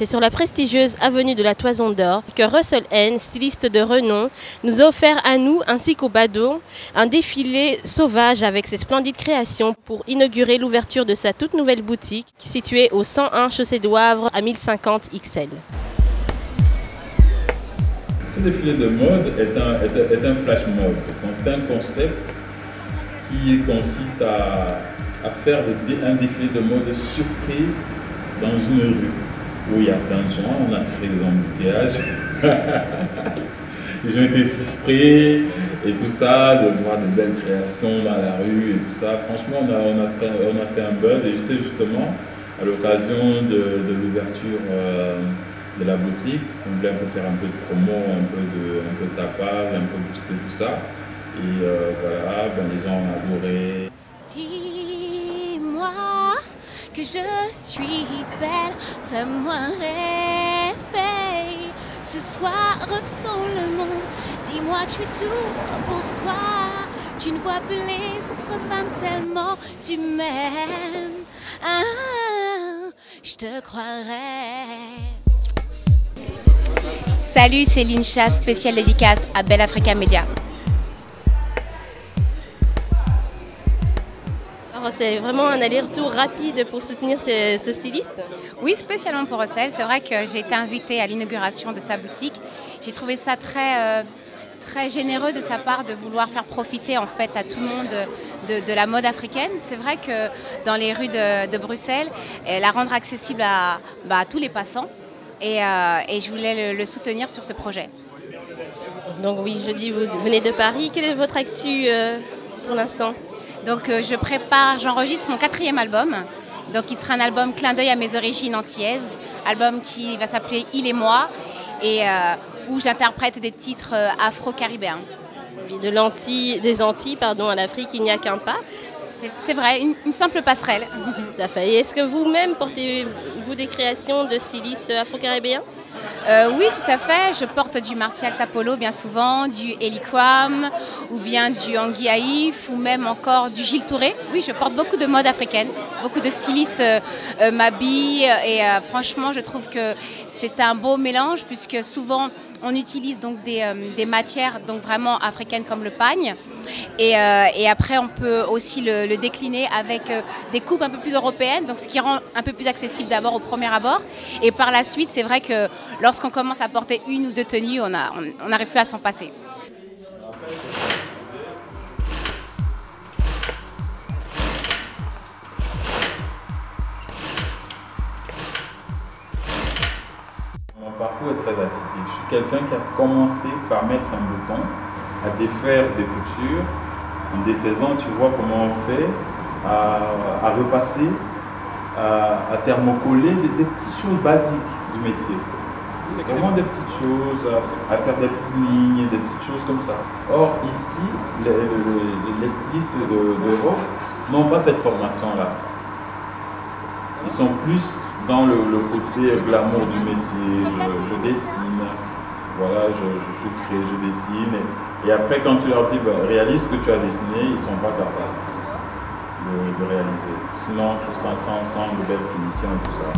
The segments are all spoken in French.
C'est sur la prestigieuse avenue de la Toison d'Or que Russell N, styliste de renom, nous a offert à nous ainsi qu'au Bado un défilé sauvage avec ses splendides créations pour inaugurer l'ouverture de sa toute nouvelle boutique située au 101 Chaussée de Wavre à 1050 XL. Ce défilé de mode est un flash mob. C'est un concept qui consiste à faire un défilé de mode surprise dans une rue où il y a plein de gens. On a créé des embouteillages. Les gens étaient surpris et tout ça, de voir de belles créations dans la rue et tout ça. Franchement, on a fait un buzz et j'étais justement à l'occasion de l'ouverture de la boutique. On voulait un peu faire un peu de promo, un peu de tapage, un peu booster tout ça. Et voilà, les gens ont adoré. Dis-moi que je suis belle, fais-moi rêver. Ce soir, refaisons le monde. Dis-moi que je suis tout pour toi. Tu ne vois plus les autres femmes tellement tu m'aimes. Ah, je te croirais. Salut, c'est Lincha, spéciale dédicace à Belle Africa Media. C'est vraiment un aller-retour rapide pour soutenir ce styliste? Oui, spécialement pour Russell. C'est vrai que j'ai été invitée à l'inauguration de sa boutique. J'ai trouvé ça très généreux de sa part de vouloir faire profiter en fait à tout le monde de la mode africaine. C'est vrai que dans les rues de Bruxelles, la rendre accessible à tous les passants. Et je voulais le soutenir sur ce projet. Donc oui, jeudi, vous venez de Paris. Quelle est votre actu pour l'instant? Donc j'enregistre mon 4e album. Donc il sera un album clin d'œil à mes origines antillaises. Album qui va s'appeler Il et moi et où j'interprète des titres afro-caribéens. Des Antilles à l'Afrique, il n'y a qu'un pas. C'est vrai, une simple passerelle. Tout à fait. Et est-ce que vous-même portez-vous des créations de stylistes afro-caribéens? Oui, tout à fait. Je porte du Martial Tapolo bien souvent, du Eliquam ou bien du Angui Haïf ou même encore du Gilles Touré. Oui, je porte beaucoup de mode africaine. Beaucoup de stylistes m'habillent et franchement, je trouve que c'est un beau mélange puisque souvent on utilise donc des matières donc vraiment africaines comme le pagne et après on peut aussi le décliner avec des coupes un peu plus européennes, donc ce qui rend un peu plus accessible d'abord au premier abord et par la suite c'est vrai que lorsqu'on commence à porter une ou deux tenues on n'arrive plus à s'en passer. Mon parcours est très atypique. Je suis quelqu'un qui a commencé par mettre un bouton, à défaire des coutures. En défaisant, tu vois comment on fait, à repasser, à thermocoller, des petites choses basiques du métier. C'est vraiment des petites choses, à faire des petites lignes, des petites choses comme ça. Or, ici, les stylistes d'Europe n'ont pas cette formation-là. Ils sont plus dans le côté glamour du métier, je dessine, voilà, je crée, je dessine. Et après, quand tu leur dis, réalise ce que tu as dessiné, ils ne sont pas capables de réaliser. Sinon, tout ça ensemble, de belles finitions et tout ça.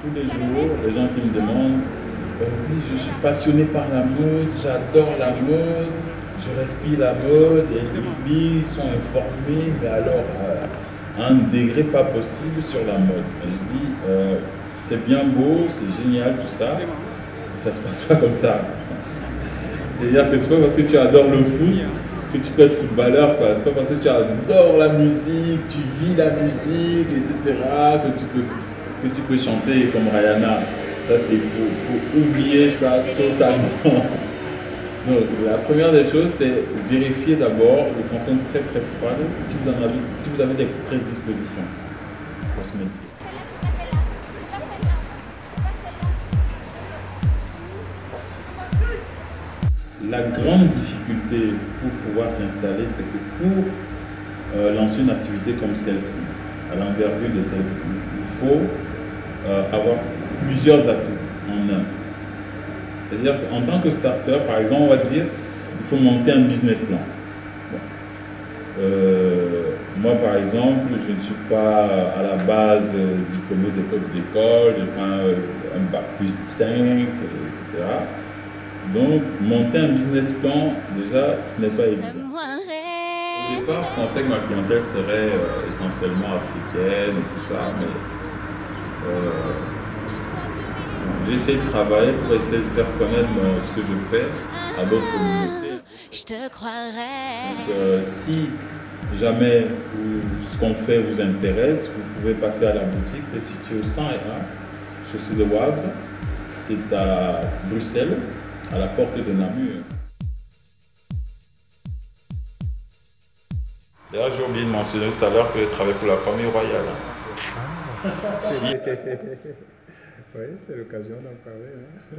Tous les jours, les gens qui me demandent, oui, je suis passionné par la mode, j'adore la mode. Je respire la mode, et ils lisent, sont informés, mais alors à un degré pas possible sur la mode. Et je dis, c'est bien beau, c'est génial tout ça, mais ça se passe pas comme ça. C'est-à-dire que c'est pas parce que tu adores le foot que tu peux être footballeur, quoi. C'est pas parce que tu adores la musique, tu vis la musique, etc., que tu peux chanter comme Rihanna. Ça, c'est faux. Faut oublier ça totalement. Donc, la première des choses, c'est vérifier d'abord de façon très froide si vous avez des prédispositions pour ce métier. La grande difficulté pour pouvoir s'installer, c'est que pour lancer une activité comme celle-ci, à l'envergure de celle-ci, il faut avoir plusieurs atouts en un. C'est-à-dire qu'en tant que starter, par exemple, on va dire il faut monter un business plan. Bon. Moi, par exemple, je ne suis pas à la base diplômé d'école, je n'ai pas un bac plus 5, etc. Donc, monter un business plan, déjà, ce n'est pas évident. Au départ, je pensais que ma clientèle serait essentiellement africaine et tout ça, mais j'ai essayé de travailler pour essayer de faire connaître ce que je fais à d'autres communautés. Je te croirais. Donc, si jamais ce qu'on fait vous intéresse, vous pouvez passer à la boutique. C'est situé au 101, chaussée de Wavre. C'est à Bruxelles, à la porte de Namur. D'ailleurs, j'ai oublié de mentionner tout à l'heure que je travaille pour la famille royale. Oui, c'est l'occasion d'en parler. Hein.